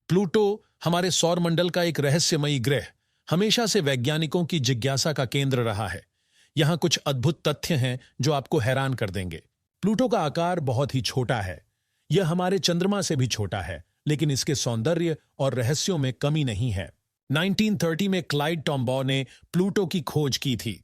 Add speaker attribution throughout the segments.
Speaker 1: Pluto हमारे सौरमंडल का एक रहस्यमयी ग्रह हमेशा से वैज्ञानिकों की जिज्ञासा का केंद्र रहा है। यहां कुछ अद्भुत तथ्य हैं जो आपको हैरान कर देंगे। प्लूटो का आकार बहुत ही छोटा है। यह हमारे चंद्रमा से भी छोटा है, लेकिन इसके सौंदर्य और रहस्यों में कमी नहीं है। 1930 में क्लाइड टॉम्बाउ ने प्लूटो की खोज की थी।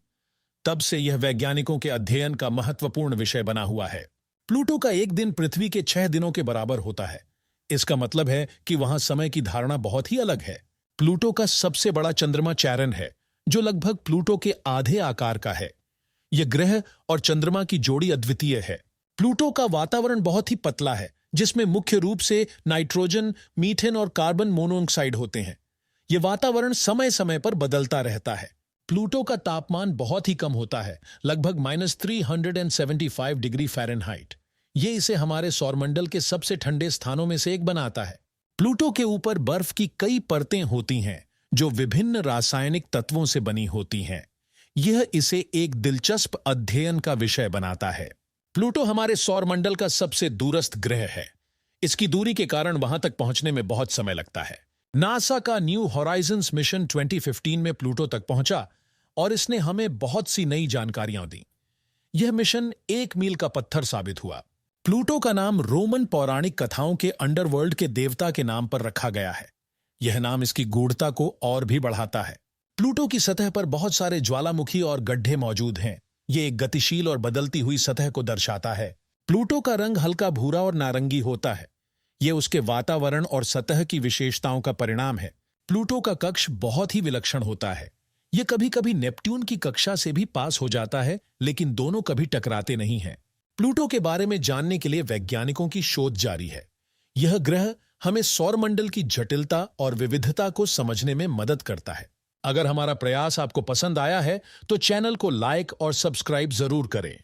Speaker 1: तब से यह वैज्ञानिकों के अध्ययन का महत्वपूर्ण विषय बना हुआ है। प्लूटो का एक दिन पृथ्वी के 6 दिनों के बराबर होता है। इसका मतलब है कि वहां समय की धारणा बहुत ही अलग है। प्लूटो का सबसे बड़ा चंद्रमा चैरन है, जो लगभग प्लूटो के आधे आकार का है। यह ग्रह और चंद्रमा की जोड़ी अद्वितीय है। प्लूटो का वातावरण बहुत ही पतला है, जिसमें मुख्य रूप से नाइट्रोजन, मीथेन और कार्बन मोनोऑक्साइड होते हैं। यह वातावरण समय समय पर बदलता रहता है। प्लूटो का तापमान बहुत ही कम होता है, लगभग -375 डिग्री फ़ारेनहाइट। ये इसे हमारे सौरमंडल के सबसे ठंडे स्थानों में से एक बनाता है। प्लूटो के ऊपर बर्फ की कई परतें होती हैं, जो विभिन्न रासायनिक तत्वों से बनी होती हैं। यह इसे एक दिलचस्प अध्ययन का विषय बनाता है। प्लूटो हमारे सौरमंडल का सबसे दूरस्थ ग्रह है। इसकी दूरी के कारण वहां तक पहुंचने में बहुत समय लगता है। नासा का न्यू हॉराइजन्स मिशन 2015 में प्लूटो तक पहुंचा और इसने हमें बहुत सी नई जानकारियां दी। यह मिशन 1 मील का पत्थर साबित हुआ। प्लूटो का नाम रोमन पौराणिक कथाओं के अंडरवर्ल्ड के देवता के नाम पर रखा गया है। यह नाम इसकी गूढ़ता को और भी बढ़ाता है। प्लूटो की सतह पर बहुत सारे ज्वालामुखी और गड्ढे मौजूद हैं। यह एक गतिशील और बदलती हुई सतह को दर्शाता है। प्लूटो का रंग हल्का भूरा और नारंगी होता है। यह उसके वातावरण और सतह की विशेषताओं का परिणाम है। प्लूटो का कक्ष बहुत ही विलक्षण होता है। यह कभी कभी नेपट्यून की कक्षा से भी पास हो जाता है, लेकिन दोनों कभी टकराते नहीं हैं। प्लूटो के बारे में जानने के लिए वैज्ञानिकों की शोध जारी है। यह ग्रह हमें सौरमंडल की जटिलता और विविधता को समझने में मदद करता है। अगर हमारा प्रयास आपको पसंद आया है, तो चैनल को लाइक और सब्सक्राइब जरूर करें।